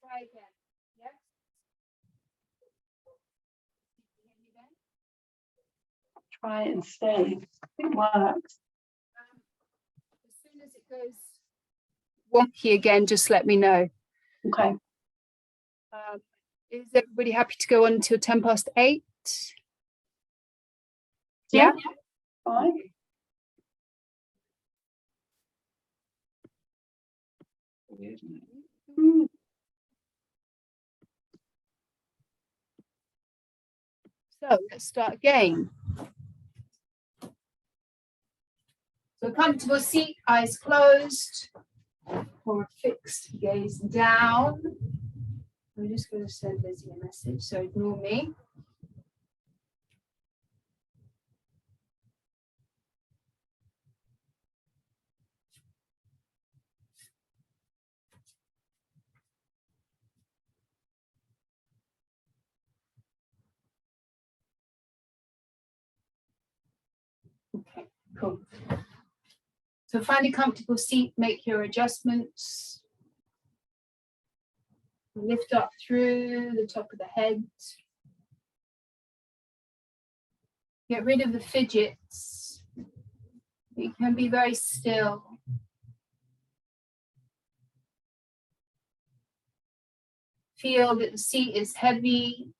Try again. Yes. Try it and see. It works. As soon as it goes wonky again, just let me know. Okay. Is everybody happy to go on until 8:10? Yeah. Fine. So let's start again. So a comfortable seat, eyes closed, or a fixed gaze down. I'm just going to send Lizzie a message, so ignore me. Okay, cool. So find a comfortable seat, make your adjustments. Lift up through the top of the head. Get rid of the fidgets. You can be very still. Feel that the seat is heavy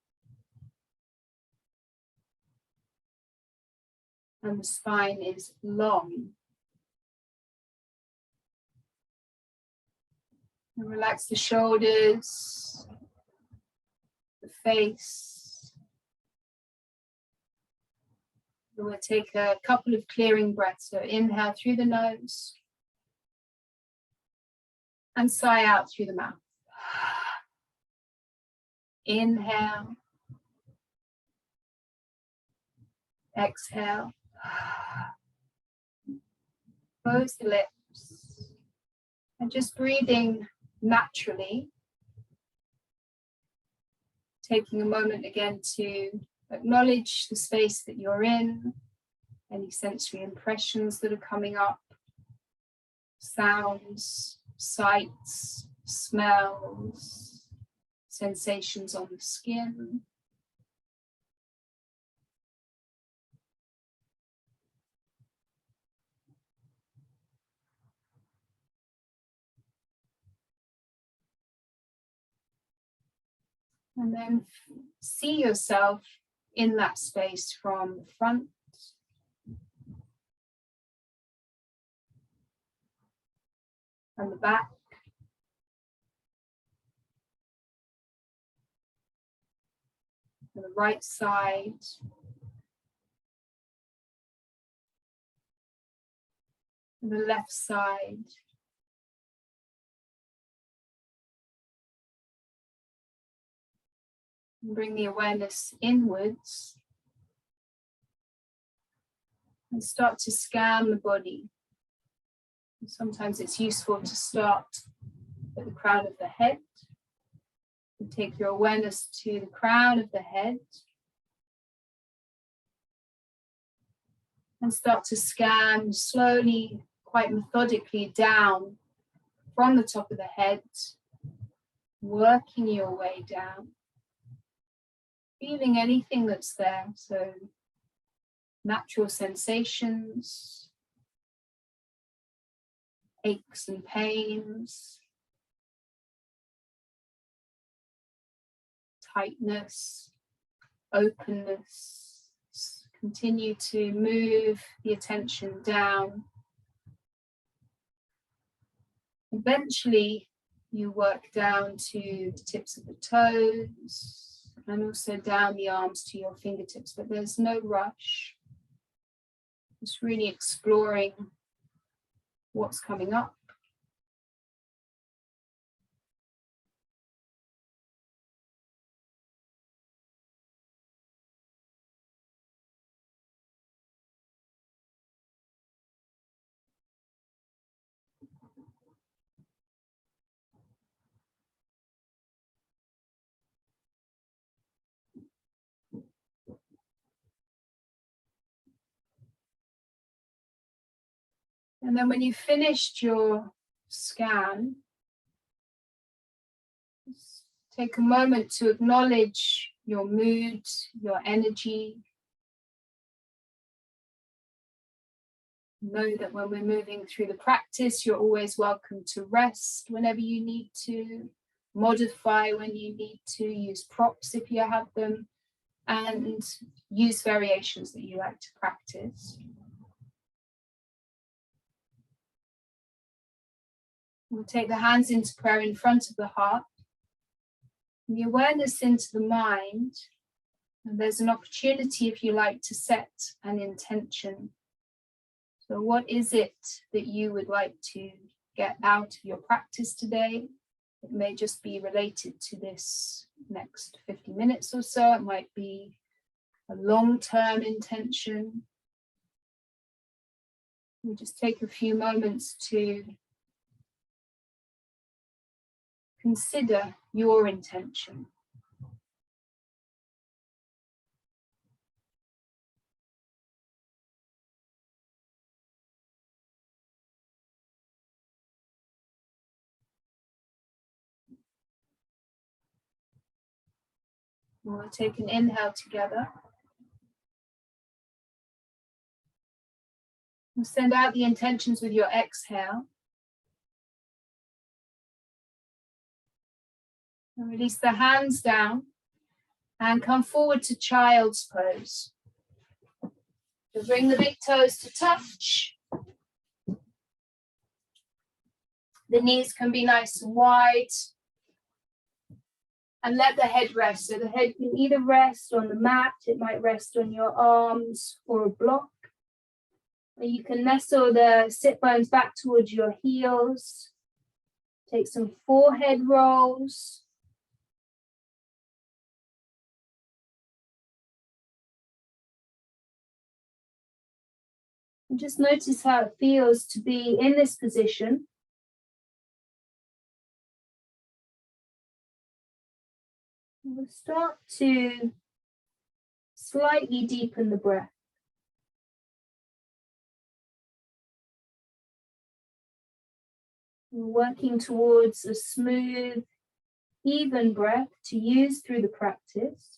and the spine is long. And relax the shoulders, the face. We'll take a couple of clearing breaths. So inhale through the nose and sigh out through the mouth. Inhale. Exhale. Close the lips. And just breathing naturally. Taking a moment again to acknowledge the space that you're in, any sensory impressions that are coming up, sounds, sights, smells, sensations on the skin. And then see yourself in that space from the front. And the back. And the right side. And the left side. And bring the awareness inwards. And start to scan the body. And sometimes it's useful to start at the crown of the head. And take your awareness to the crown of the head. And start to scan slowly, quite methodically down from the top of the head, working your way down. Feeling anything that's there, so natural sensations, aches and pains, tightness, openness. Continue to move the attention down. Eventually, you work down to the tips of the toes and also down the arms to your fingertips, but there's no rush. Just really exploring what's coming up. And then when you've finished your scan, Take a moment to acknowledge your mood, your energy. Know that when we're moving through the practice, you're always welcome to rest whenever you need to, modify when you need to, use props if you have them, and use variations that you like to practice. We'll take the hands into prayer in front of the heart. And the awareness into the mind. And there's an opportunity, if you like, to set an intention. So what is it that you would like to get out of your practice today? It may just be related to this next 50 minutes or so. It might be a long-term intention. We'll just take a few moments to consider your intention. We'll take an inhale together. And send out the intentions with your exhale. And release the hands down and come forward to child's pose. So bring the big toes to touch. The knees can be nice and wide. And let the head rest. So the head can either rest on the mat, it might rest on your arms or a block. Or you can nestle the sit bones back towards your heels. Take some forehead rolls. And just notice how it feels to be in this position. We'll start to slightly deepen the breath. We're working towards a smooth, even breath to use through the practice.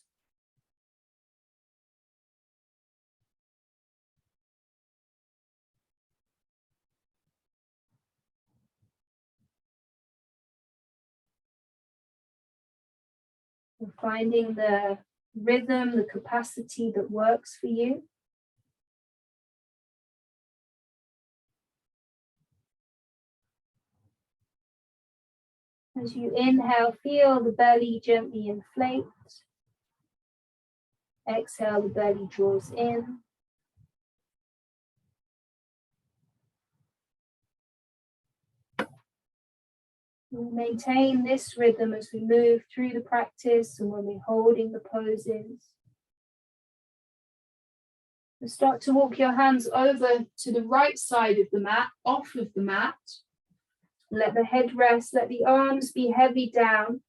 We're finding the rhythm, the capacity that works for you. As you inhale, feel the belly gently inflate. Exhale, the belly draws in. We'll maintain this rhythm as we move through the practice and when we're holding the poses. And start to walk your hands over to the right side of the mat, off of the mat. Let the head rest, let the arms be heavy down.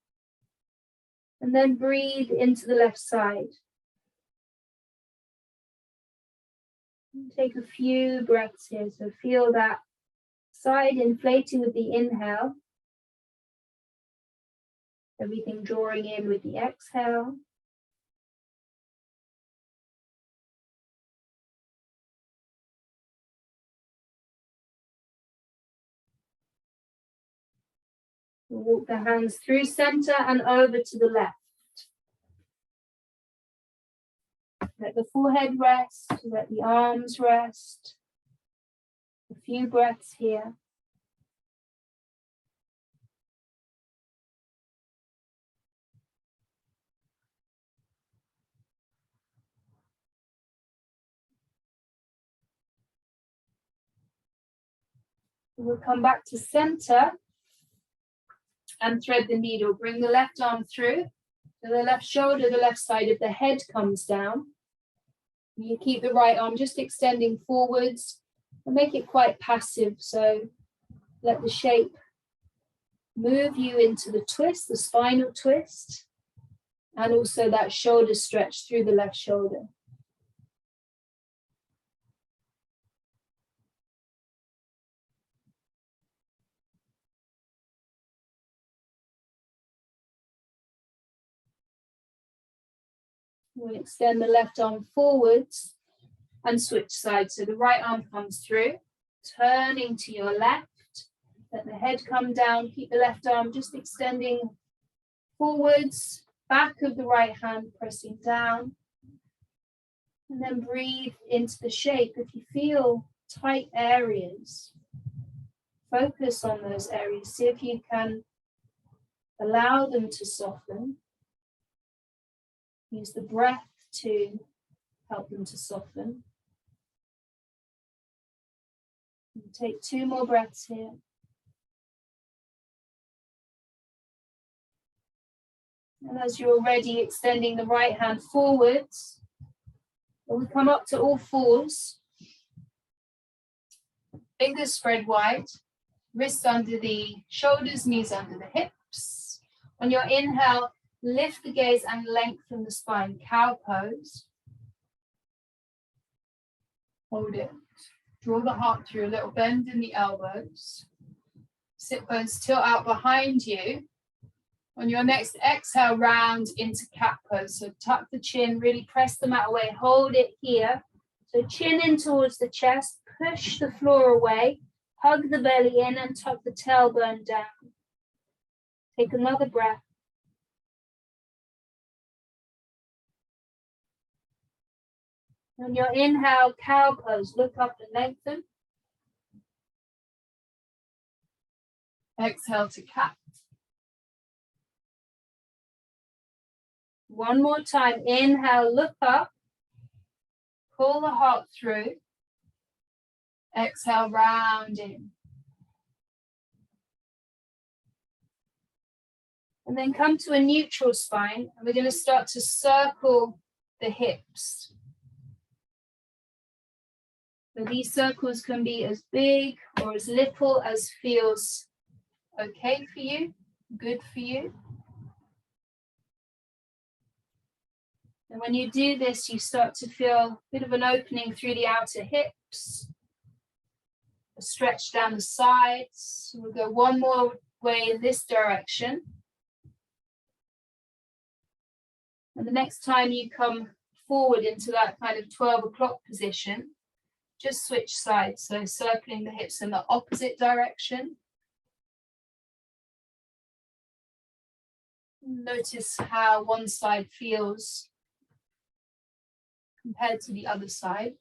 And then breathe into the left side. Take a few breaths here, so feel that side inflating with the inhale. Everything drawing in with the exhale. We'll walk the hands through center and over to the left. Let the forehead rest, let the arms rest. A few breaths here. We'll come back to center and thread the needle. Bring the left arm through. So the left shoulder, the left side of the head comes down. You keep the right arm just extending forwards and make it quite passive. So let the shape move you into the twist, the spinal twist, and also that shoulder stretch through the left shoulder. We'll extend the left arm forwards and switch sides. So the right arm comes through, turning to your left. Let the head come down. Keep the left arm just extending forwards, back of the right hand pressing down. And then breathe into the shape. If you feel tight areas, focus on those areas. See if you can allow them to soften. Use the breath to help them to soften. And take 2 more breaths here. And as you're ready, extending the right hand forwards, we come up to all fours. Fingers spread wide, wrists under the shoulders, knees under the hips. On your inhale, lift the gaze and lengthen the spine, cow pose. Hold it. Draw the heart through, a little bend in the elbows. Sit bones tilt out behind you. On your next exhale, round into cat pose. So tuck the chin, really press the mat away, hold it here. So chin in towards the chest, push the floor away, hug the belly in and tuck the tailbone down. Take another breath. On your inhale, cow pose, look up and lengthen. Exhale to cat. One more time, inhale, look up. Pull the heart through. Exhale, round in. And then come to a neutral spine, and we're going to start to circle the hips. So these circles can be as big or as little as feels okay for you, good for you. And when you do this, you start to feel a bit of an opening through the outer hips, a stretch down the sides. We'll go one more way in this direction. And the next time you come forward into that kind of 12 o'clock position, just switch sides. So circling the hips in the opposite direction. Notice how one side feels compared to the other side.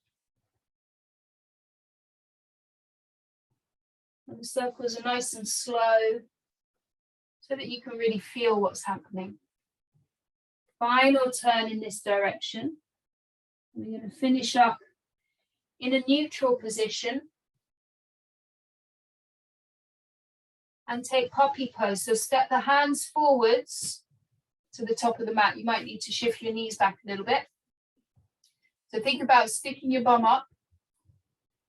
And the circles are nice and slow so that you can really feel what's happening. Final turn in this direction. We're going to finish up in a neutral position and take poppy pose. So step the hands forwards to the top of the mat. You might need to shift your knees back a little bit. So think about sticking your bum up.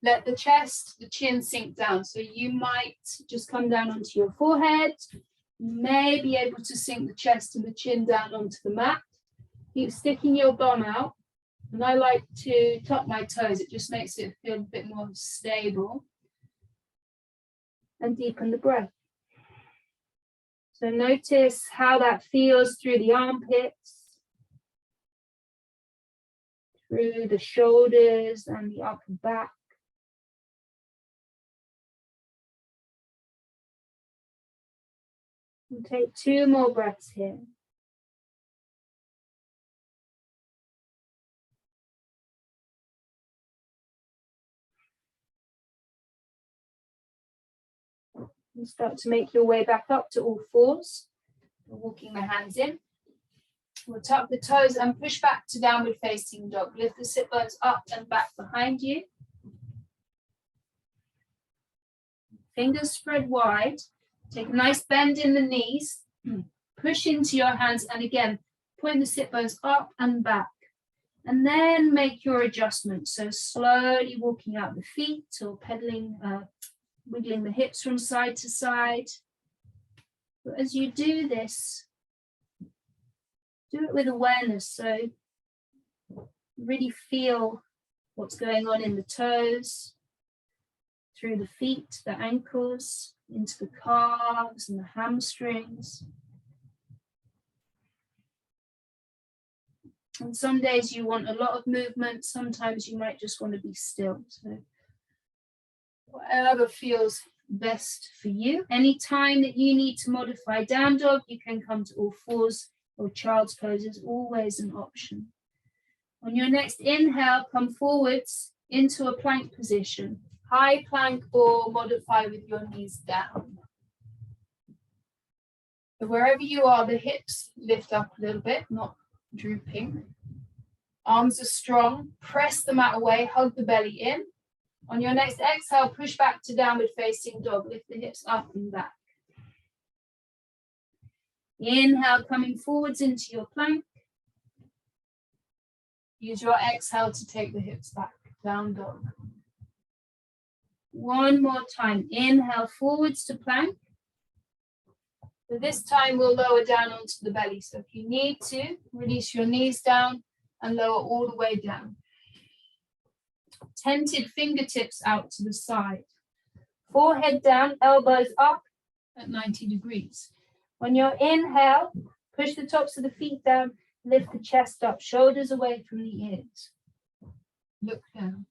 Let the chest, the chin sink down. So you might just come down onto your forehead. You may be able to sink the chest and the chin down onto the mat. Keep sticking your bum out. And I like to tuck my toes. It just makes it feel a bit more stable. And deepen the breath. So notice how that feels through the armpits, through the shoulders and the upper back. And take 2 more breaths here. And start to make your way back up to all fours. Walking the hands in. We'll tuck the toes and push back to downward facing dog. Lift the sit bones up and back behind you. Fingers spread wide. Take a nice bend in the knees. Push into your hands and again, point the sit bones up and back. And then make your adjustment. So slowly walking out the feet or pedaling, wiggling the hips from side to side. But as you do this, do it with awareness. So really feel what's going on in the toes, through the feet, the ankles, into the calves and the hamstrings. And some days you want a lot of movement, sometimes you might just want to be still. So whatever feels best for you. Any time that you need to modify down dog, you can come to all fours, or child's pose is always an option. On your next inhale, come forwards into a plank position. High plank or modify with your knees down. So wherever you are, the hips lift up a little bit, not drooping. Arms are strong. Press the mat away, hug the belly in. On your next exhale, push back to downward facing dog. Lift the hips up and back. Inhale, coming forwards into your plank. Use your exhale to take the hips back, down dog. One more time. Inhale, forwards to plank. So this time we'll lower down onto the belly. So if you need to, release your knees down and lower all the way down. Tented fingertips out to the side. Forehead down, elbows up at 90 degrees. On your inhale, push the tops of the feet down, lift the chest up, shoulders away from the ears. Look down.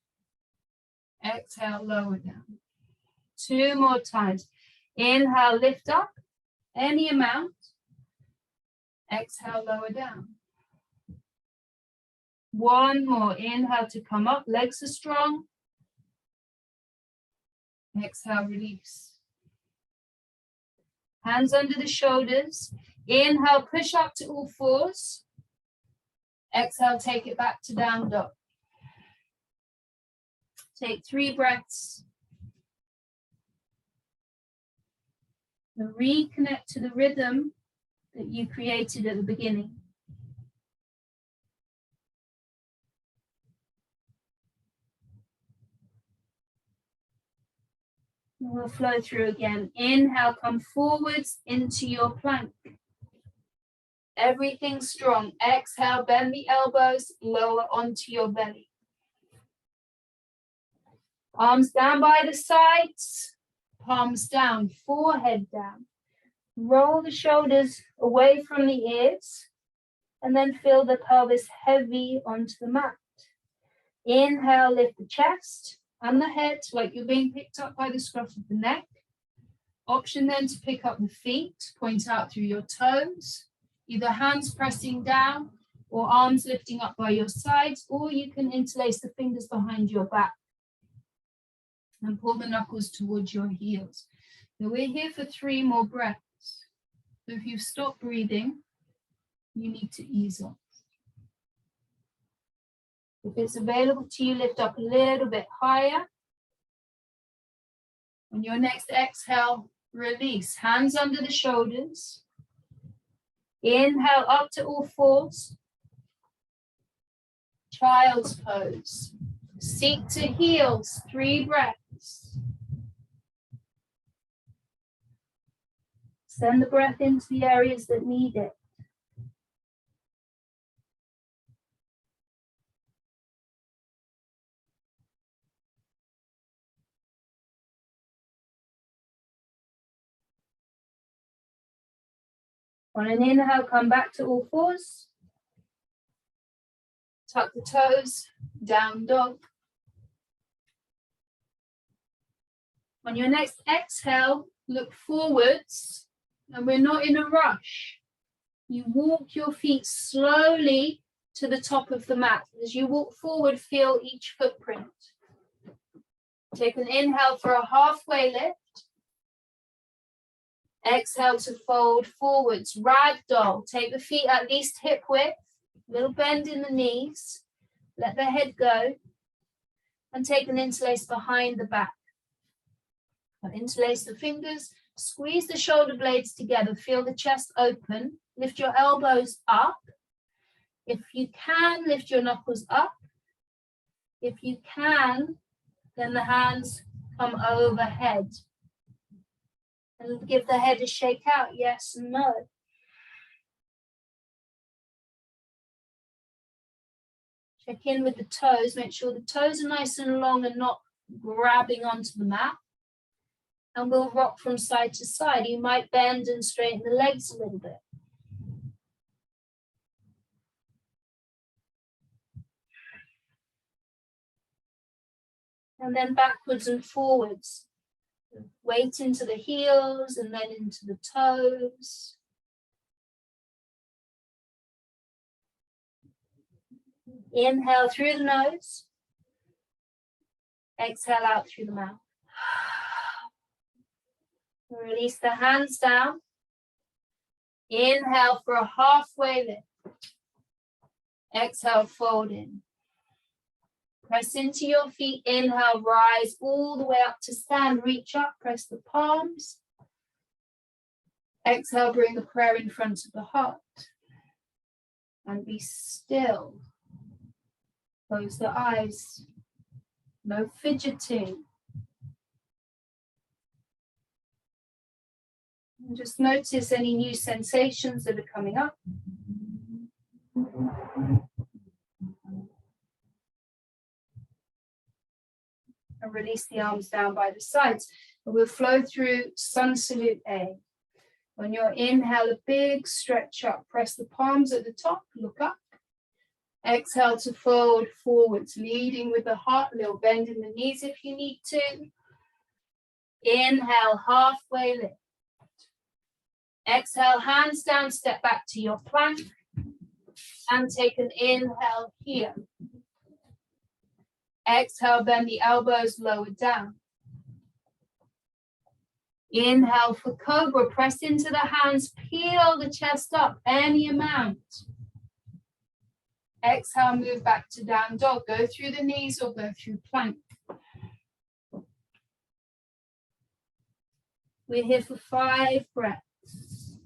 Exhale, lower down. 2 more times. Inhale, lift up, any amount. Exhale, lower down. 1 more. Inhale to come up, legs are strong. Exhale, release. Hands under the shoulders. Inhale, push up to all fours. Exhale, take it back to down dog. Take 3 breaths. And reconnect to the rhythm that you created at the beginning. And we'll flow through again. Inhale, come forwards into your plank. Everything strong. Exhale, bend the elbows, lower onto your belly. Arms down by the sides, palms down, forehead down. Roll the shoulders away from the ears, and then feel the pelvis heavy onto the mat. Inhale, lift the chest and the head like you're being picked up by the scruff of the neck. Option then to pick up the feet, point out through your toes, either hands pressing down or arms lifting up by your sides, or you can interlace the fingers behind your back and pull the knuckles towards your heels. So we're here for 3 more breaths. So if you've stopped breathing, you need to ease off. If it's available to you, lift up a little bit higher. On your next exhale, release. Hands under the shoulders. Inhale up to all fours. Child's pose. Seat to heels, 3 breaths. Send the breath into the areas that need it. On an inhale, come back to all fours. Tuck the toes, down dog. On your next exhale, look forwards, and we're not in a rush. You walk your feet slowly to the top of the mat. As you walk forward, feel each footprint. Take an inhale for a halfway lift. Exhale to fold forwards, ragdoll. Take the feet at least hip width, little bend in the knees. Let the head go. And take an interlace behind the back. Interlace the fingers, squeeze the shoulder blades together, feel the chest open, lift your elbows up. If you can, lift your knuckles up. If you can, then the hands come overhead. And give the head a shake out, yes and no. Check in with the toes, make sure the toes are nice and long and not grabbing onto the mat. And we'll rock from side to side. You might bend and straighten the legs a little bit. And then backwards and forwards. Weight into the heels and then into the toes. Inhale through the nose. Exhale out through the mouth. Release the hands down. Inhale for a halfway lift. Exhale, fold in. Press into your feet. Inhale, rise all the way up to stand. Reach up, press the palms. Exhale, bring the prayer in front of the heart. And be still. Close the eyes. No fidgeting. And just notice any new sensations that are coming up. And release the arms down by the sides. And we'll flow through Sun Salute A. On your inhale, a big stretch up. Press the palms at the top, look up. Exhale to fold forwards, leading with the heart, little bend in the knees if you need to. Inhale, halfway lift. Exhale, hands down, step back to your plank. And take an inhale here. Exhale, bend the elbows, lower down. Inhale for Cobra, press into the hands, peel the chest up, any amount. Exhale, move back to down dog. Go through the knees or go through plank. We're here for 5 breaths.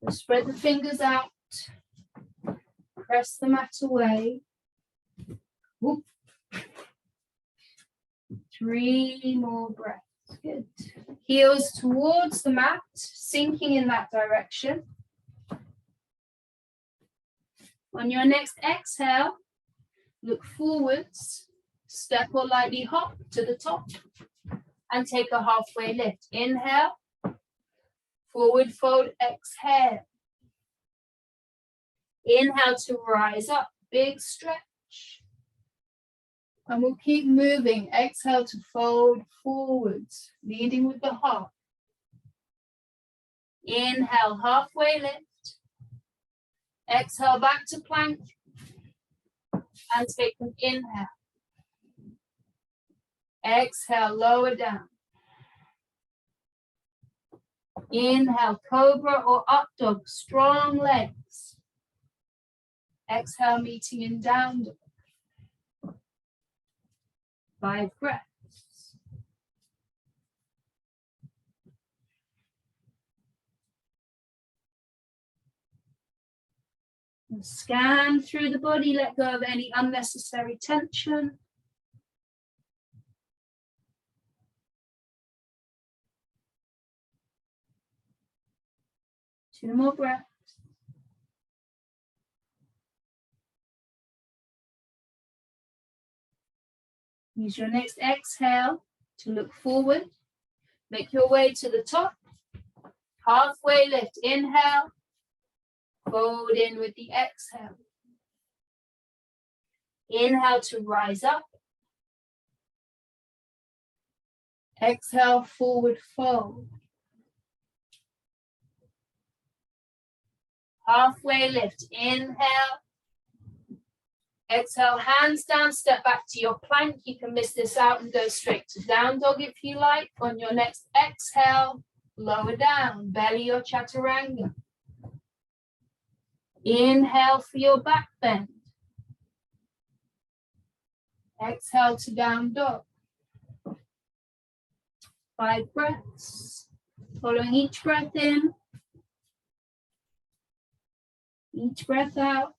We'll spread the fingers out. Press the mat away. Whoop. 3 more breaths. Good. Heels towards the mat, sinking in that direction. On your next exhale, look forwards, step or lightly hop to the top, and take a halfway lift. Inhale, forward fold, exhale. Inhale to rise up, big stretch. And we'll keep moving. Exhale to fold forwards, leading with the heart. Inhale, halfway lift. Exhale, back to plank. And take an inhale. Exhale, lower down. Inhale, Cobra or up dog, strong legs. Exhale, meeting in down dog. 5 breaths. And scan through the body, let go of any unnecessary tension. Two more breaths. Use your next exhale to look forward. Make your way to the top. Halfway lift. Inhale. Fold in with the exhale. Inhale to rise up. Exhale, forward fold. Halfway lift. Inhale. Exhale, hands down, step back to your plank. You can miss this out and go straight to down dog if you like. On your next exhale, lower down, belly or chaturanga. Inhale for your back bend. Exhale to down dog. 5 breaths. Following each breath in. Each breath out.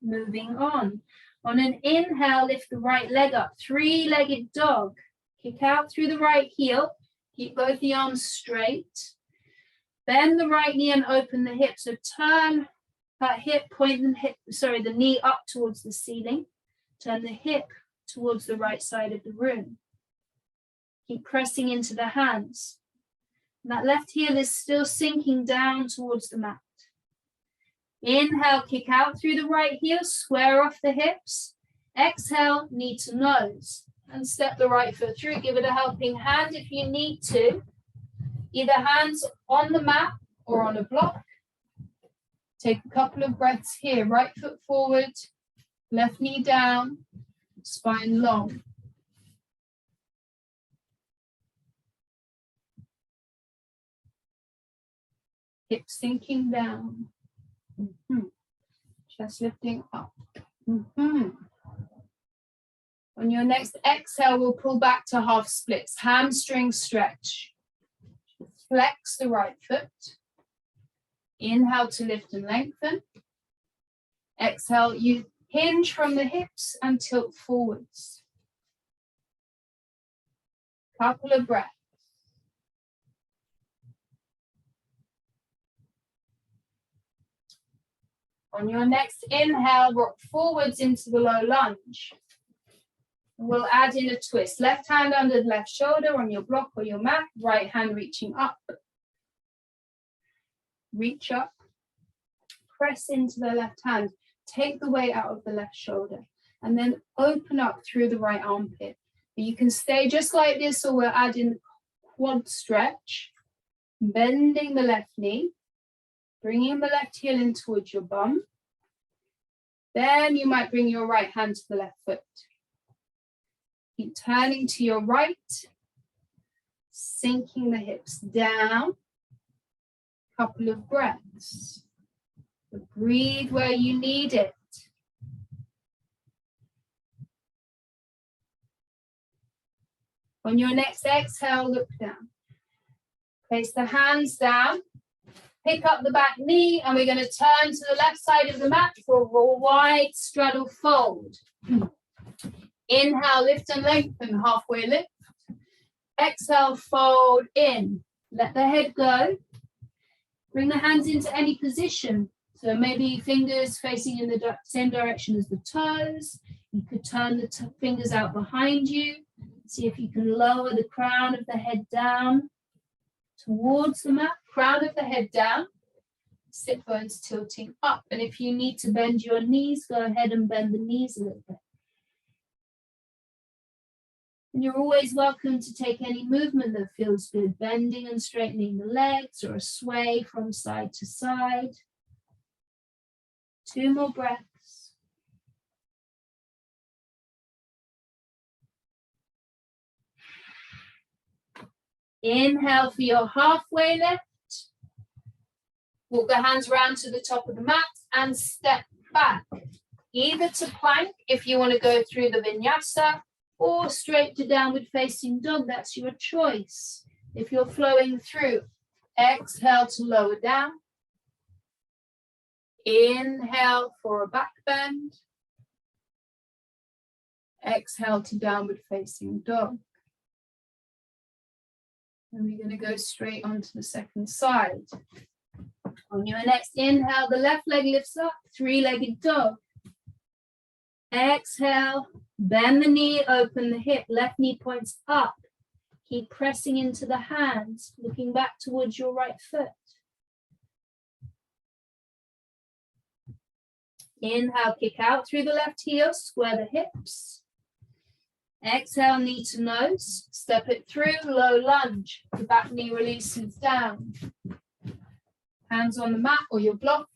Moving on. On an inhale, lift the right leg up. 3-legged dog. Kick out through the right heel. Keep both the arms straight. Bend the right knee and open the hip. So turn that hip, point the knee up towards the ceiling. Turn the hip towards the right side of the room. Keep pressing into the hands. And that left heel is still sinking down towards the mat. Inhale, kick out through the right heel, square off the hips. Exhale, knee to nose. And step the right foot through. Give it a helping hand if you need to. Either hands on the mat or on a block. Take a couple of breaths here. Right foot forward, left knee down, spine long. Hips sinking down. Chest lifting up. On your next exhale, we'll pull back to half splits. Hamstring stretch. Flex the right foot. Inhale to lift and lengthen. Exhale, you hinge from the hips and tilt forwards. Couple of breaths. On your next inhale, rock forwards into the low lunge. We'll add in a twist. Left hand under the left shoulder on your block or your mat. Right hand reaching up. Reach up. Press into the left hand. Take the weight out of the left shoulder. And then open up through the right armpit. You can stay just like this, or we'll add in the quad stretch. Bending the left knee. Bringing the left heel in towards your bum. Then you might bring your right hand to the left foot. Keep turning to your right. Sinking the hips down. Couple of breaths. Breathe where you need it. On your next exhale, look down. Place the hands down. Pick up the back knee, and we're going to turn to the left side of the mat for a wide straddle fold. Inhale, lift and lengthen, halfway lift. Exhale, fold in. Let the head go. Bring the hands into any position. So maybe fingers facing in the same direction as the toes. You could turn the fingers out behind you. See if you can lower the crown of the head down towards the mat. Crown of the head down, sit bones tilting up. And if you need to bend your knees, go ahead and bend the knees a little bit. And you're always welcome to take any movement that feels good, bending and straightening the legs or a sway from side to side. 2 more breaths. Inhale for your halfway lift. Walk the hands round to the top of the mat and step back. Either to plank if you want to go through the vinyasa, or straight to downward facing dog. That's your choice. If you're flowing through, exhale to lower down. Inhale for a back bend. Exhale to downward facing dog. And we're going to go straight onto the second side. On your next inhale, the left leg lifts up, 3-legged dog. Exhale, bend the knee, open the hip, left knee points up. Keep pressing into the hands, looking back towards your right foot. Inhale, kick out through the left heel, square the hips. Exhale, knee to nose, step it through, low lunge. The back knee releases down. Hands on the mat or your block.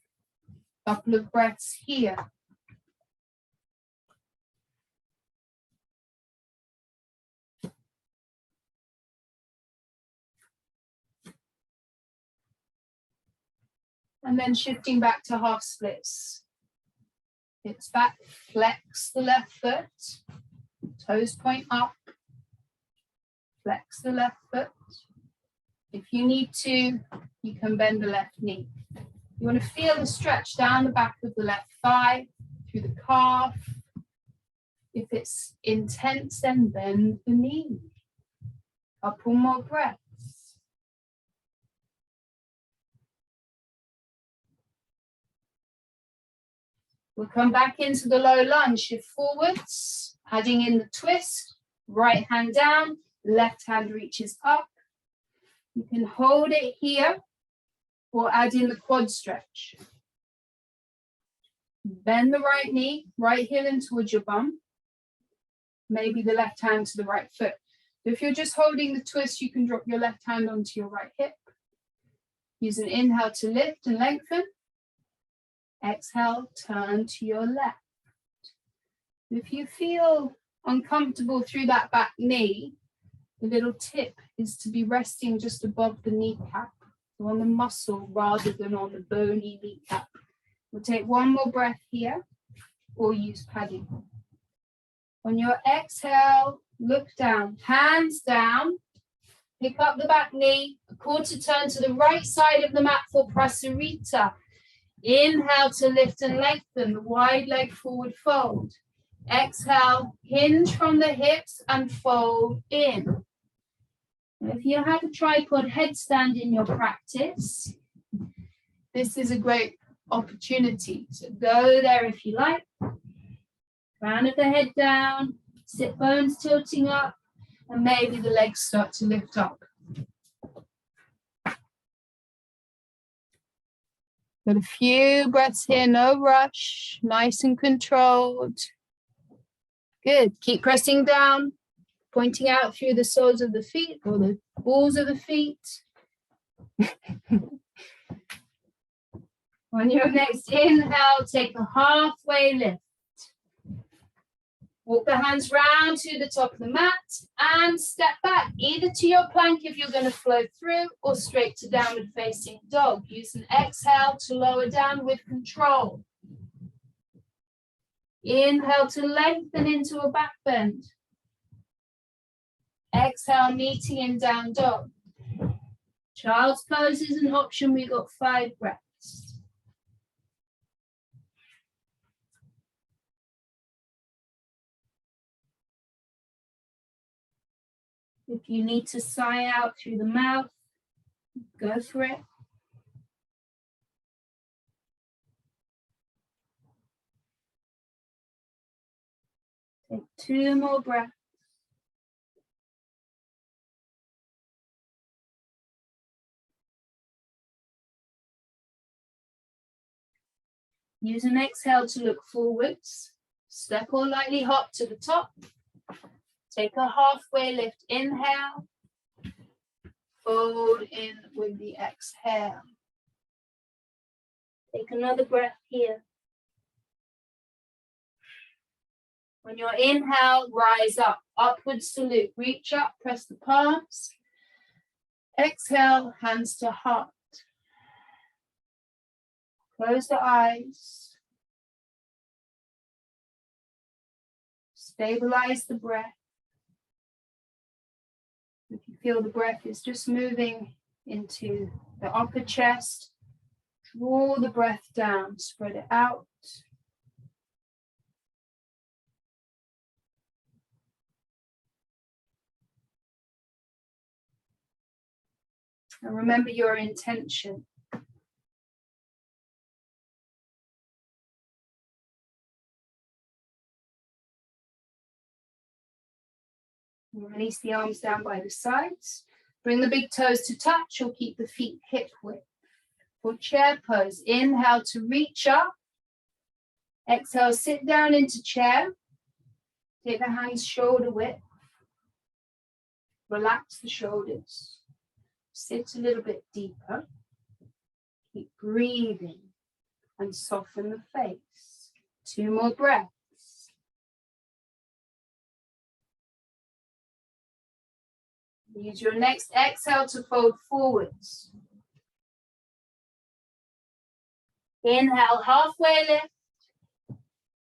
Couple of breaths here. And then shifting back to half splits. Hips back, flex the left foot. Toes point up. Flex the left foot. If you need to, you can bend the left knee. You want to feel the stretch down the back of the left thigh, through the calf. If it's intense, then bend the knee. Couple more breaths. We'll come back into the low lunge, shift forwards, adding in the twist, right hand down, left hand reaches up. You can hold it here or add in the quad stretch. Bend the right knee, right heel in towards your bum. Maybe the left hand to the right foot. If you're just holding the twist, you can drop your left hand onto your right hip. Use an inhale to lift and lengthen. Exhale, turn to your left. If you feel uncomfortable through that back knee, the little tip is to be resting just above the kneecap, so on the muscle rather than on the bony kneecap. We'll take one more breath here or use padding. On your exhale, look down, hands down, pick up the back knee, a quarter turn to the right side of the mat for Prasarita. Inhale to lift and lengthen the wide leg forward fold. Exhale, hinge from the hips and fold in. If you have a tripod headstand in your practice, this is a great opportunity. So go there if you like. Crown of the head down, sit bones tilting up, and maybe the legs start to lift up. Got a few breaths here, no rush, nice and controlled. Good, keep pressing down, pointing out through the soles of the feet or the balls of the feet. On your next inhale, take a halfway lift. Walk the hands round to the top of the mat and step back, either to your plank if you're going to flow through or straight to downward facing dog. Use an exhale to lower down with control. Inhale to lengthen into a back bend. Exhale, meeting in down dog. Child's pose is an option. We've got 5 breaths. If you need to sigh out through the mouth, go for it. Take 2 more breaths. Use an exhale to look forwards. Step or lightly hop to the top. Take a halfway lift, inhale. Fold in with the exhale. Take another breath here. On your inhale, rise up, upward salute. Reach up, press the palms. Exhale, hands to heart. Close the eyes. Stabilize the breath. If you feel the breath is just moving into the upper chest, draw the breath down, spread it out. And remember your intention. Release the arms down by the sides. Bring the big toes to touch or keep the feet hip width. For chair pose, inhale to reach up. Exhale, sit down into chair. Take the hands shoulder width. Relax the shoulders. Sit a little bit deeper. Keep breathing and soften the face. 2 more breaths. Use your next exhale to fold forwards. Inhale, halfway lift.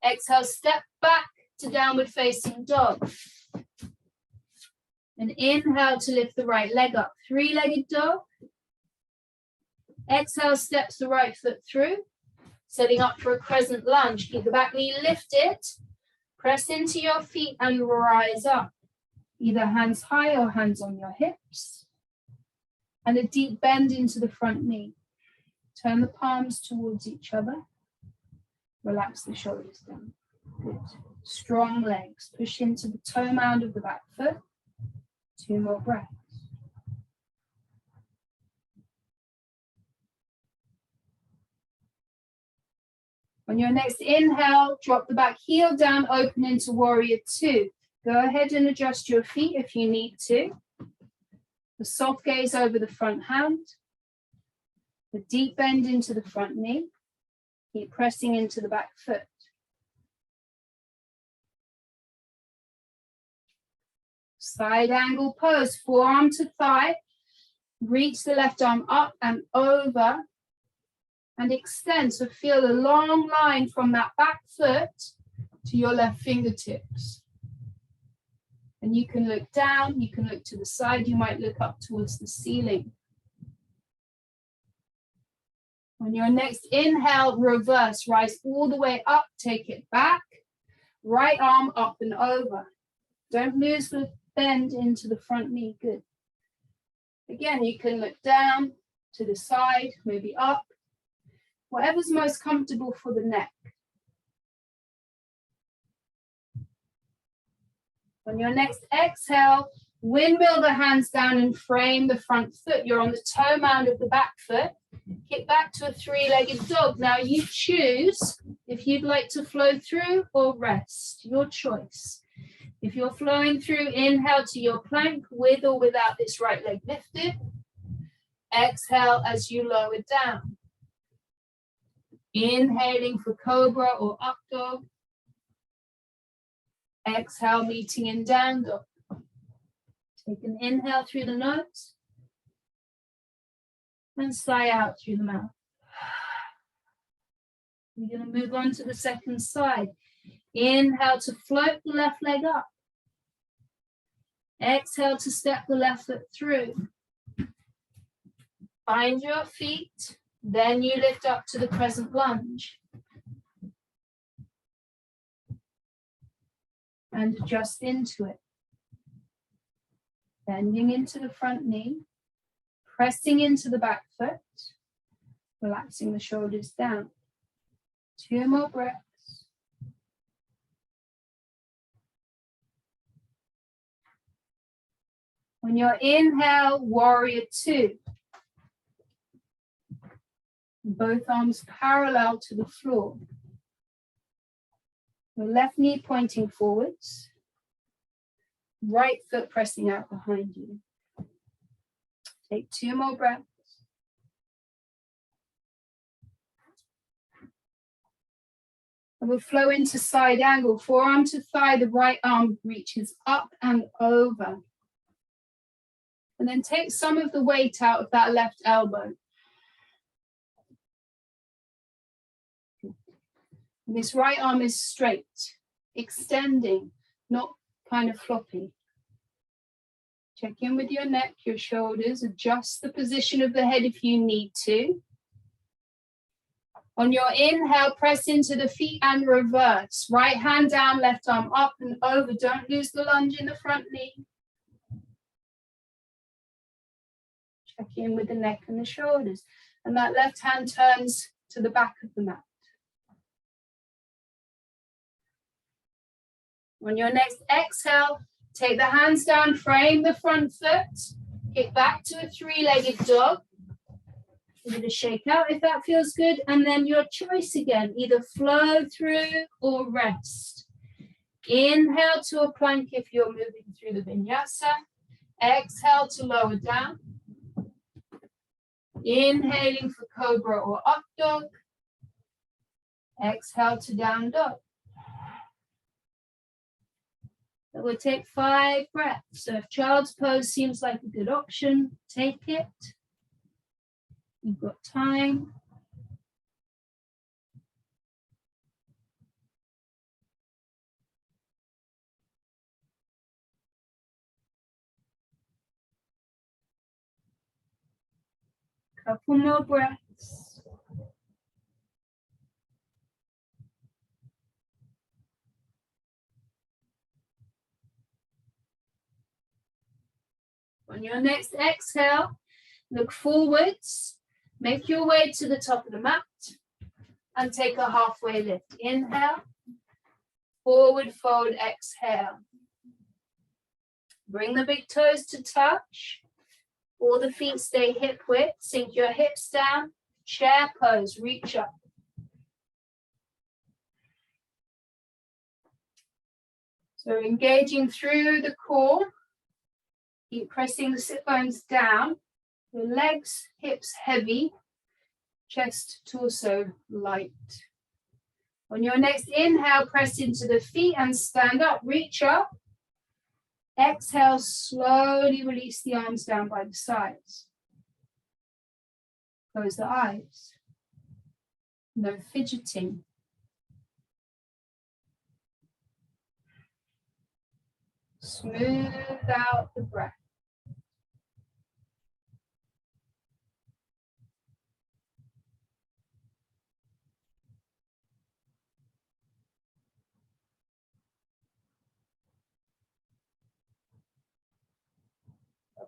Exhale, step back to downward facing dog. And inhale to lift the right leg up. 3-legged dog. Exhale, steps the right foot through. Setting up for a crescent lunge. Keep the back knee lifted. Press into your feet and rise up. Either hands high or hands on your hips. And a deep bend into the front knee. Turn the palms towards each other. Relax the shoulders down. Good. Strong legs. Push into the toe mound of the back foot. 2 more breaths. On your next inhale, drop the back heel down, open into warrior 2. Go ahead and adjust your feet if you need to. The soft gaze over the front hand. The deep bend into the front knee. Keep pressing into the back foot. Side angle pose, forearm to thigh. Reach the left arm up and over and extend. So feel a long line from that back foot to your left fingertips. And you can look down, you can look to the side, you might look up towards the ceiling. On your next inhale, reverse, rise all the way up, take it back. Right arm up and over. Don't lose the bend into the front knee, good. Again, you can look down to the side, maybe up. Whatever's most comfortable for the neck. On your next exhale, windmill the hands down and frame the front foot. You're on the toe mound of the back foot. Kick back to a 3-legged dog. Now you choose if you'd like to flow through or rest, your choice. If you're flowing through, inhale to your plank with or without this right leg lifted. Exhale as you lower down. Inhaling for cobra or up dog. Exhale, meeting in down dog. Take an inhale through the nose and sigh out through the mouth. We're going to move on to the second side. Inhale to float the left leg up. Exhale to step the left foot through. Find your feet, then you lift up to the crescent lunge. And adjust into it. Bending into the front knee, pressing into the back foot, relaxing the shoulders down. 2 more breaths. On your inhale, warrior 2. Both arms parallel to the floor. Your left knee pointing forwards. Right foot pressing out behind you. Take 2 more breaths. And we'll flow into side angle. Forearm to thigh, the right arm reaches up and over. And then take some of the weight out of that left elbow. And this right arm is straight, extending, not kind of floppy. Check in with your neck, your shoulders, adjust the position of the head if you need to. On your inhale, press into the feet and reverse. Right hand down, left arm up and over. Don't lose the lunge in the front knee. Check in with the neck and the shoulders. And that left hand turns to the back of the mat. On your next exhale, take the hands down, frame the front foot, kick back to a 3-legged dog. Give it a shake out if that feels good. And then your choice again, either flow through or rest. Inhale to a plank if you're moving through the vinyasa. Exhale to lower down. Inhaling for cobra or up dog. Exhale to down dog. So we'll take 5 breaths. So if child's pose seems like a good option, take it. You've got time. Couple more breaths. On your next exhale, look forwards. Make your way to the top of the mat. and take a halfway lift. Inhale, forward fold, exhale. Bring the big toes to touch. All the feet stay hip width. Sink your hips down. Chair pose, reach up. So engaging through the core. Keep pressing the sit bones down. Your legs, hips heavy. Chest, torso light. On your next inhale, press into the feet and stand up. Reach up. Exhale, slowly release the arms down by the sides. Close the eyes. No fidgeting. Smooth out the breath.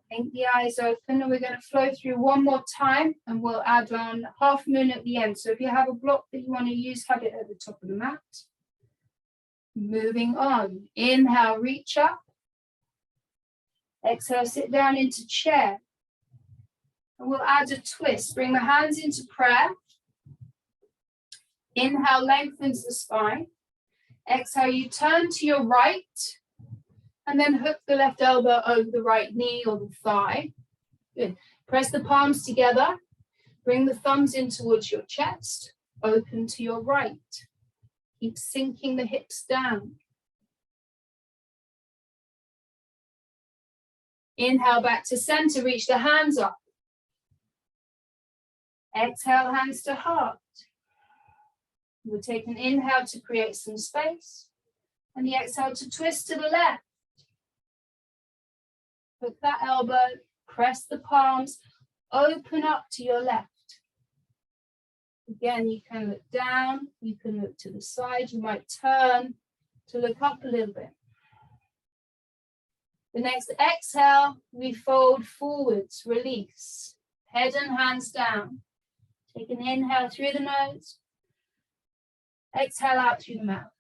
Blink the eyes open, and we're going to flow through one more time, and we'll add on half moon at the end. So if you have a block that you want to use, have it at the top of the mat. Moving on. Inhale, reach up. Exhale, sit down into chair. And we'll add a twist. Bring the hands into prayer. Inhale, lengthens the spine. Exhale, you turn to your right. And then hook the left elbow over the right knee or the thigh. Good. Press the palms together. Bring the thumbs in towards your chest. Open to your right. Keep sinking the hips down. Inhale back to center. Reach the hands up. Exhale, hands to heart. We'll take an inhale to create some space. And the exhale to twist to the left. Hook that elbow, press the palms, open up to your left. Again, you can look down, you can look to the side, you might turn to look up a little bit. The next exhale, we fold forwards, release, head and hands down. Take an inhale through the nose, exhale out through the mouth.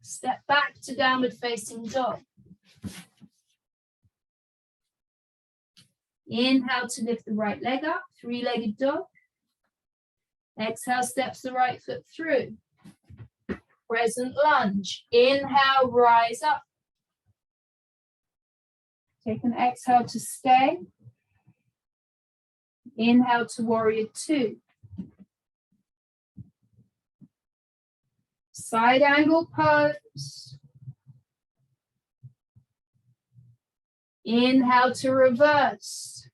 Step back to downward facing dog. Inhale to lift the right leg up, three-legged dog. Exhale, steps the right foot through. Crescent lunge. Inhale, rise up. Take an exhale to stay. Inhale to warrior two. Side angle pose. Inhale to reverse.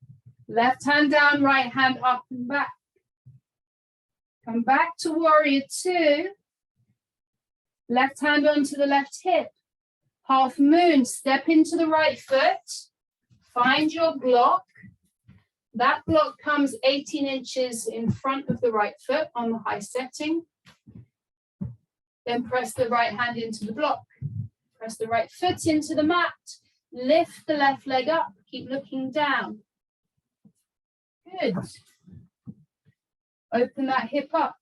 Left hand down, right hand up and back. Come back to warrior two. Left hand onto the left hip. Half moon, step into the right foot. Find your block. That block comes 18 inches in front of the right foot on the high setting. Then press the right hand into the block. Press the right foot into the mat. Lift the left leg up. Keep looking down. Good. Open that hip up.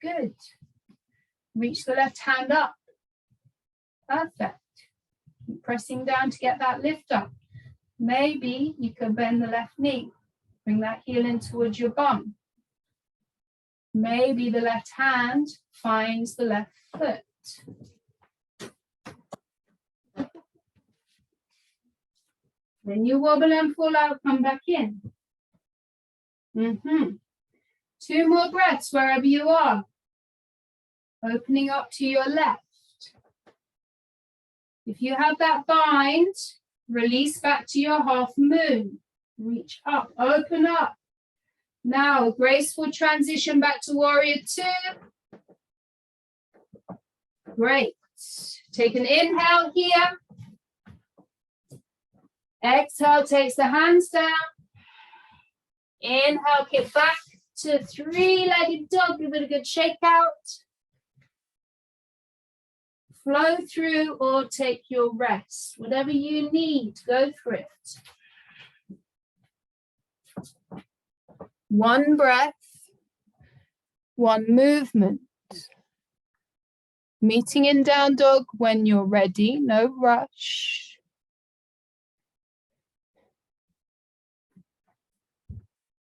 Good. Reach the left hand up. Perfect. Keep pressing down to get that lift up. Maybe you can bend the left knee. Bring that heel in towards your bum. Maybe the left hand finds the left foot. Then you wobble and fall out, come back in. Two more breaths wherever you are. Opening up to your left. If you have that bind, release back to your half moon. Reach up, open up. Now, a graceful transition back to warrior two. Great. Take an inhale here. Exhale, takes the hands down. Inhale, kick back to three-legged dog. Give it a good shake out. Flow through or take your rest. Whatever you need, go for it. One breath. One movement. Meeting in down dog when you're ready, no rush.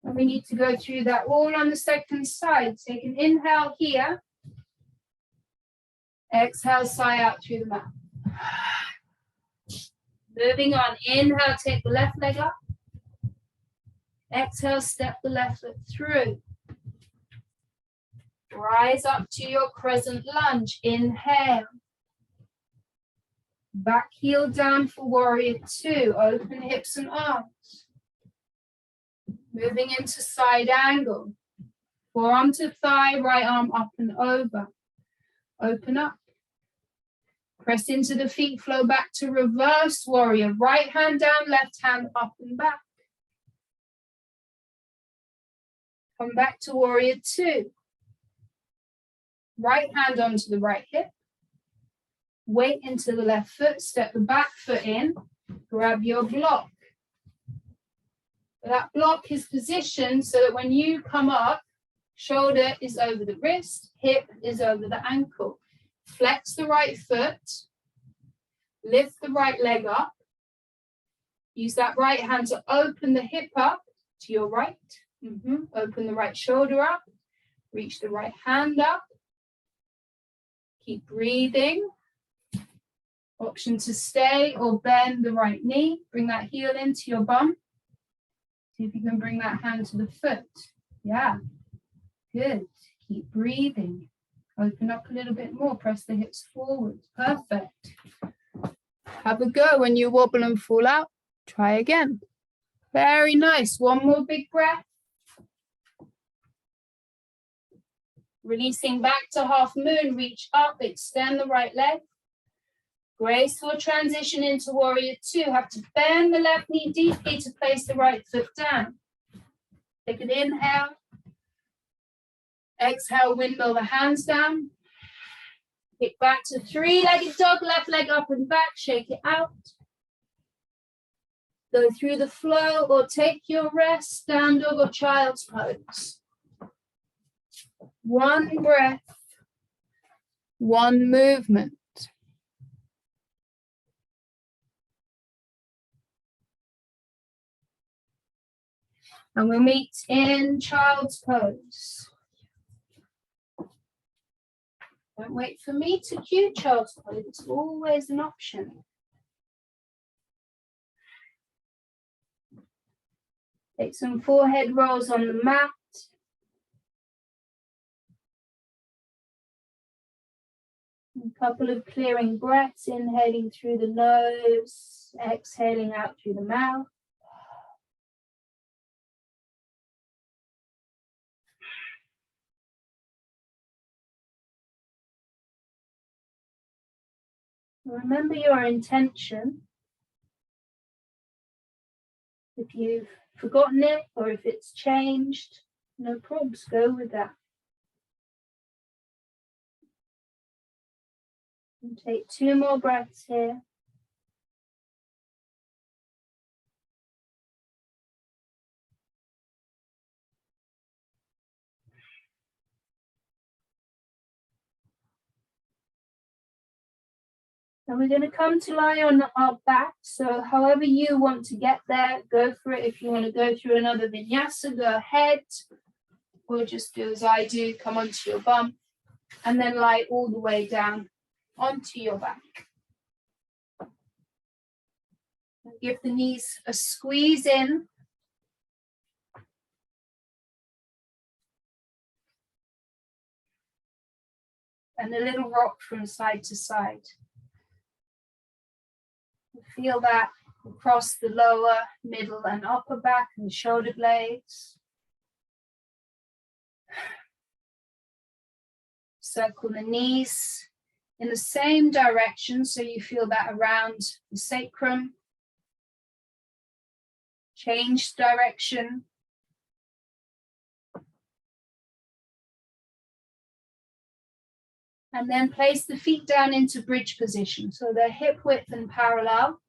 And we need to go through that all on the second side. Take an inhale here. Exhale, sigh out through the mouth. Moving on, inhale, take the left leg up. Exhale, step the left foot through. Rise up to your crescent lunge. Inhale. Back heel down for warrior two. Open hips and arms. Moving into side angle. Forearm to thigh, right arm up and over. Open up. Press into the feet, flow back to reverse warrior. Right hand down, left hand up and back. Come back to warrior two. Right hand onto the right hip. Weight into the left foot, step the back foot in, grab your block. That block is positioned so that when you come up, shoulder is over the wrist, hip is over the ankle. Flex the right foot, lift the right leg up. Use that right hand to open the hip up to your right. Open the right shoulder up, reach the right hand up. Keep breathing. Option to stay or bend the right knee. Bring that heel into your bum. See if you can bring that hand to the foot. Yeah, good. Keep breathing. Open up a little bit more. Press the hips forward. Perfect. Have a go. When you wobble and fall out, try again. Very nice. One more big breath. Releasing back to half moon. Reach up. Extend the right leg. Graceful transition into warrior two. Have to bend the left knee deeply to place the right foot down. Take an inhale. Exhale, windmill the hands down. Kick back to three-legged dog, left leg up and back, shake it out. Go through the flow or take your rest, down dog or child's pose. One breath, one movement. And we'll meet in child's pose. Don't wait for me to cue child's pose. It's always an option. Take some forehead rolls on the mat. A couple of clearing breaths, inhaling through the nose, exhaling out through the mouth. Remember your intention. If you've forgotten it or if it's changed, no probs, go with that. And take two more breaths here. And we're going to come to lie on our back. So however you want to get there, go for it. If you want to go through another vinyasa, go ahead. Or just do as I do, come onto your bum. And then lie all the way down onto your back. And give the knees a squeeze in. And a little rock from side to side. Feel that across the lower, middle, and upper back and shoulder blades. Circle the knees in the same direction so you feel that around the sacrum. Change direction. And then place the feet down into bridge position. So they're hip width and parallel.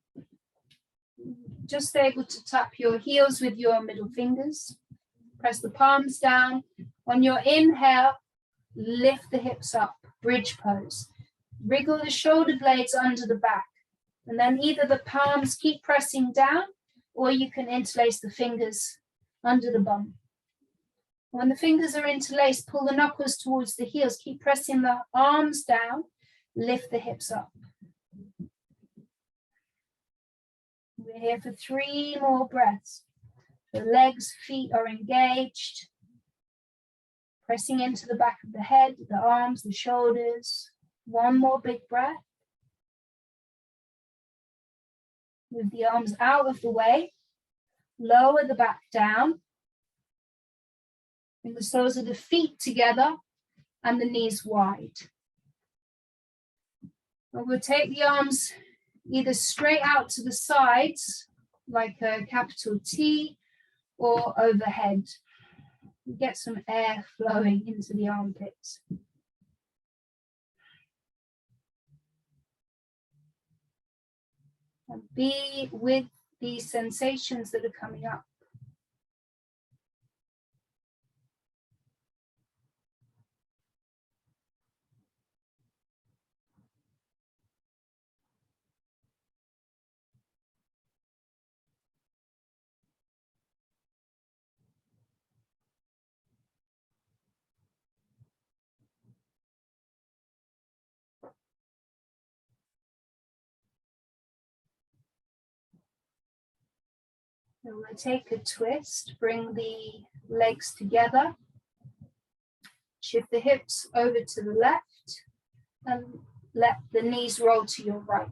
Just able to tap your heels with your middle fingers. Press the palms down. On your inhale, lift the hips up, bridge pose. Wriggle the shoulder blades under the back. And then either the palms keep pressing down, or you can interlace the fingers under the bum. When the fingers are interlaced, pull the knuckles towards the heels. Keep pressing the arms down. Lift the hips up. We're here for 3 more breaths. The legs, feet are engaged. Pressing into the back of the head, the arms, the shoulders. 1 more big breath. Move the arms out of the way. Lower the back down. Bring the soles of the feet together and the knees wide. And we'll take the arms either straight out to the sides, like a capital T, or overhead. Get some air flowing into the armpits. And be with these sensations that are coming up. So we'll take a twist, bring the legs together, shift the hips over to the left, and let the knees roll to your right.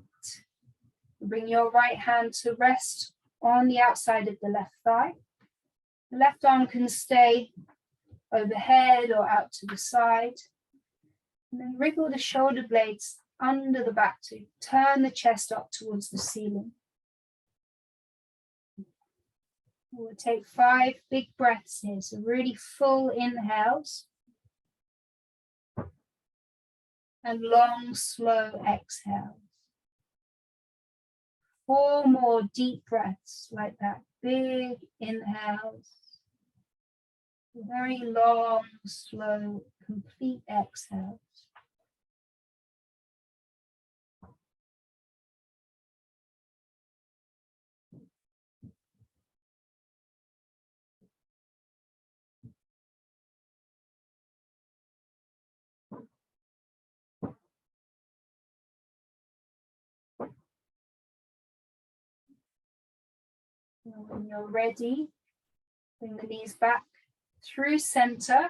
Bring your right hand to rest on the outside of the left thigh. The left arm can stay overhead or out to the side. And then wriggle the shoulder blades under the back to turn the chest up towards the ceiling. We'll take 5 big breaths here, so really full inhales and long, slow exhales. 4 more deep breaths like that, big inhales, very long, slow, complete exhales. When you're ready, bring the knees back through center.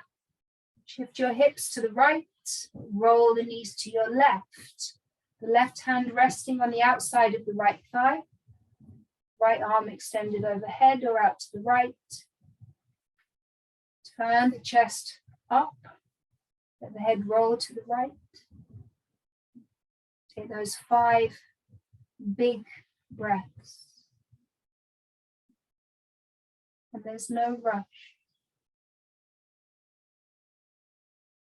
Shift your hips to the right, roll the knees to your left. The left hand resting on the outside of the right thigh. Right arm extended overhead or out to the right. Turn the chest up. Let the head roll to the right. Take those 5 big breaths. And there's no rush.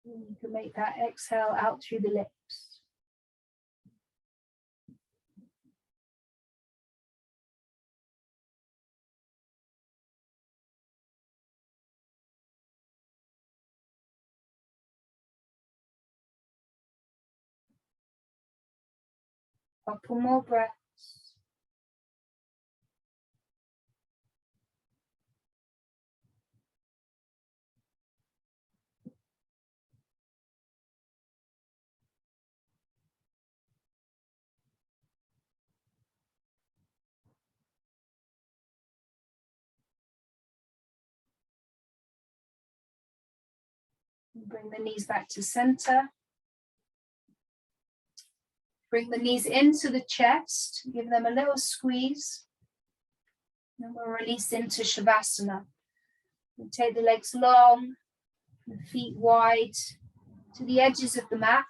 You can make that exhale out through the lips. Couple more breaths. Bring the knees back to center. Bring the knees into the chest. Give them a little squeeze. And we'll release into Shavasana. We'll take the legs long, the feet wide to the edges of the mat.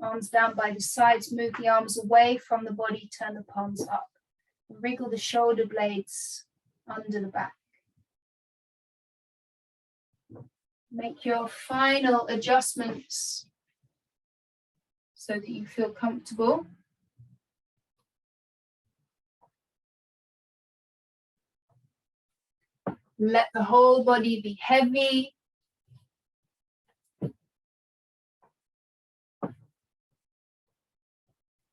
Arms down by the sides. Move the arms away from the body. Turn the palms up. And wriggle the shoulder blades under the back. Make your final adjustments so that you feel comfortable. Let the whole body be heavy.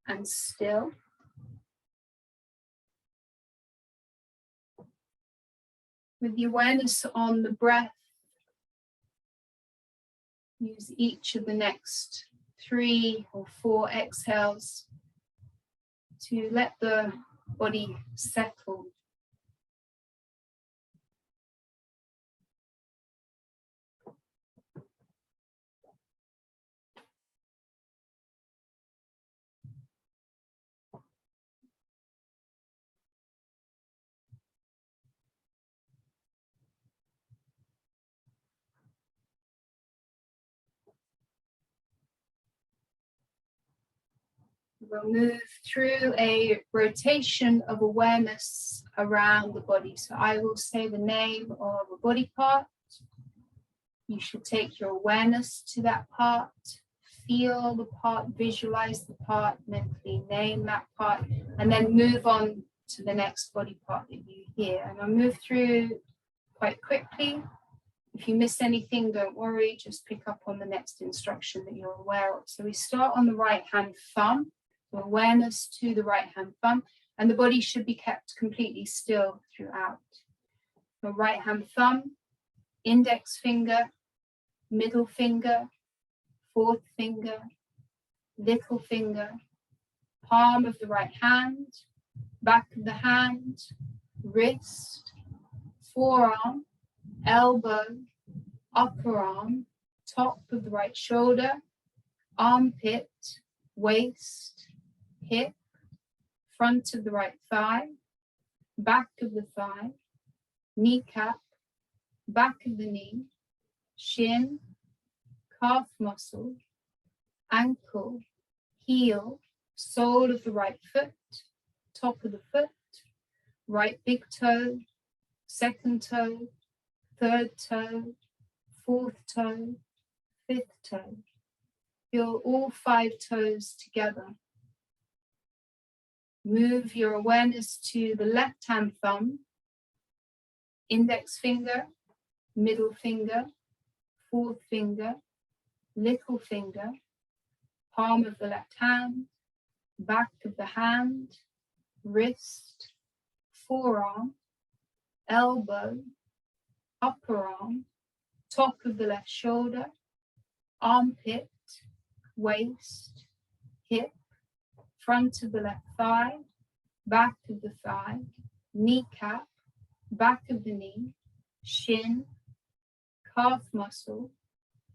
and still. With the awareness on the breath, use each of the next 3 or 4 exhales to let the body settle. We'll move through a rotation of awareness around the body. So I will say the name of a body part. You should take your awareness to that part, feel the part, visualize the part, mentally name that part, and then move on to the next body part that you hear. And I'll move through quite quickly. If you miss anything, don't worry, just pick up on the next instruction that you're aware of. So we start on the right hand thumb. Awareness to the right hand thumb, and the body should be kept completely still throughout. The right hand thumb, index finger, middle finger, fourth finger, little finger, palm of the right hand, back of the hand, wrist, forearm, elbow, upper arm, top of the right shoulder, armpit, waist, hip, front of the right thigh, back of the thigh, kneecap, back of the knee, shin, calf muscle, ankle, heel, sole of the right foot, top of the foot, right big toe, second toe, third toe, fourth toe, fifth toe. Feel all 5 toes together. Move your awareness to the left hand thumb, index finger, middle finger, fourth finger, little finger, palm of the left hand, back of the hand, wrist, forearm, elbow, upper arm, top of the left shoulder, armpit, waist, hip, front of the left thigh, back of the thigh, kneecap, back of the knee, shin, calf muscle,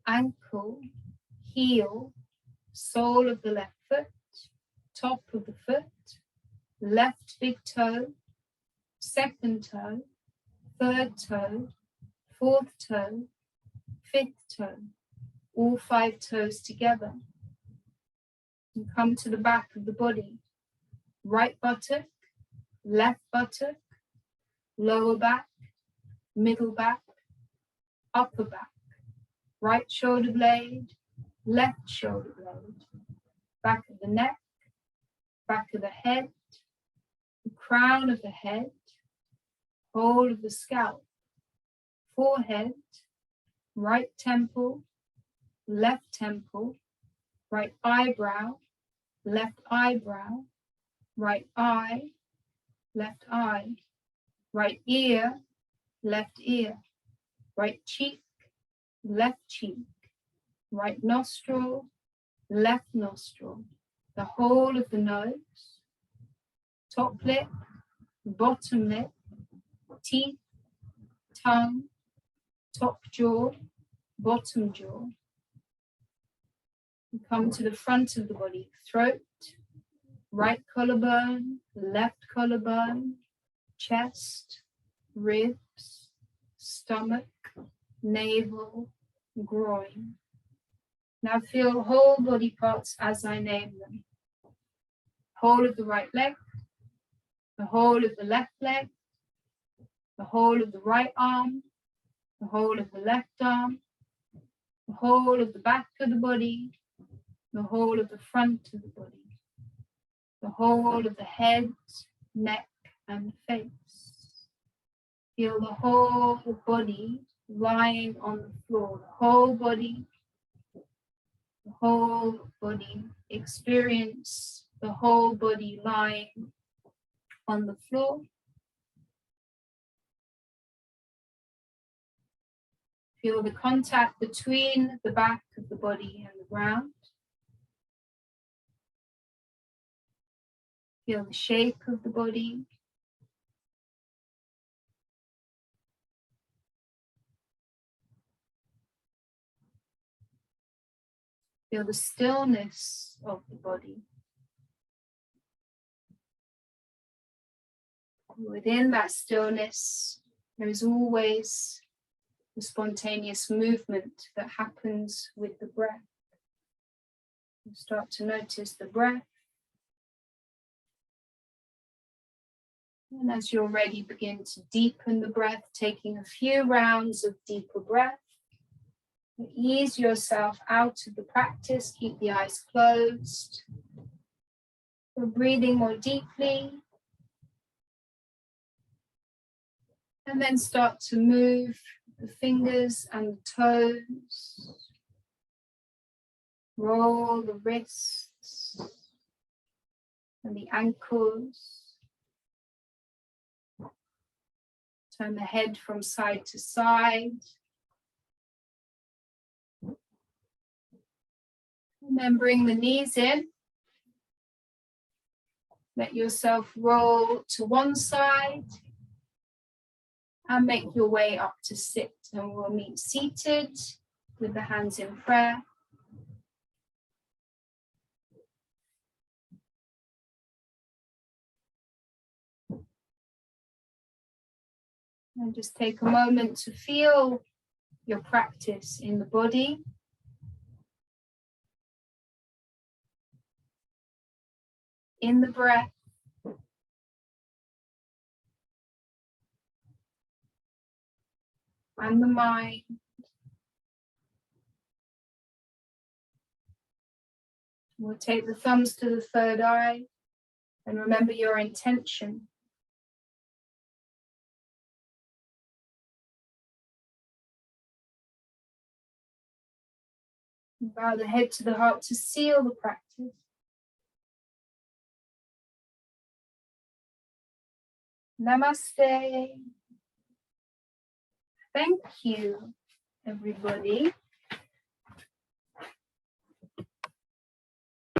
ankle, heel, sole of the left foot, top of the foot, left big toe, second toe, third toe, fourth toe, fifth toe, all 5 toes together. And come to the back of the body, right buttock, left buttock, lower back, middle back, upper back, right shoulder blade, left shoulder blade, back of the neck, back of the head, the crown of the head, whole of the scalp, forehead, right temple, left temple, right eyebrow, left eyebrow, right eye, left eye, right ear, left ear, right cheek, left cheek, right nostril, left nostril, the whole of the nose, top lip, bottom lip, teeth, tongue, top jaw, bottom jaw. You come to the front of the body, throat, right collarbone, left collarbone, chest, ribs, stomach, navel, groin. Now feel whole body parts as I name them. Whole of the right leg, the whole of the left leg, the whole of the right arm, the whole of the left arm, the whole of the back of the body, the whole of the front of the body, the whole of the head, neck, and face. Feel the whole body lying on the floor, the whole body experience the whole body lying on the floor. Feel the contact between the back of the body and the ground. Feel the shape of the body. Feel the stillness of the body. Within that stillness, there is always the spontaneous movement that happens with the breath. You start to notice the breath. And as you're ready, begin to deepen the breath, taking a few rounds of deeper breath. Ease yourself out of the practice, keep the eyes closed. We're breathing more deeply. And then start to move the fingers and the toes. Roll the wrists and the ankles. Turn the head from side to side. And then bring the knees in. Let yourself roll to one side and make your way up to sit. And we'll meet seated with the hands in prayer. And just take a moment to feel your practice in the body. In the breath. And the mind. We'll take the thumbs to the third eye and remember your intention. Bow the head to the heart to seal the practice. Namaste. Thank you, everybody.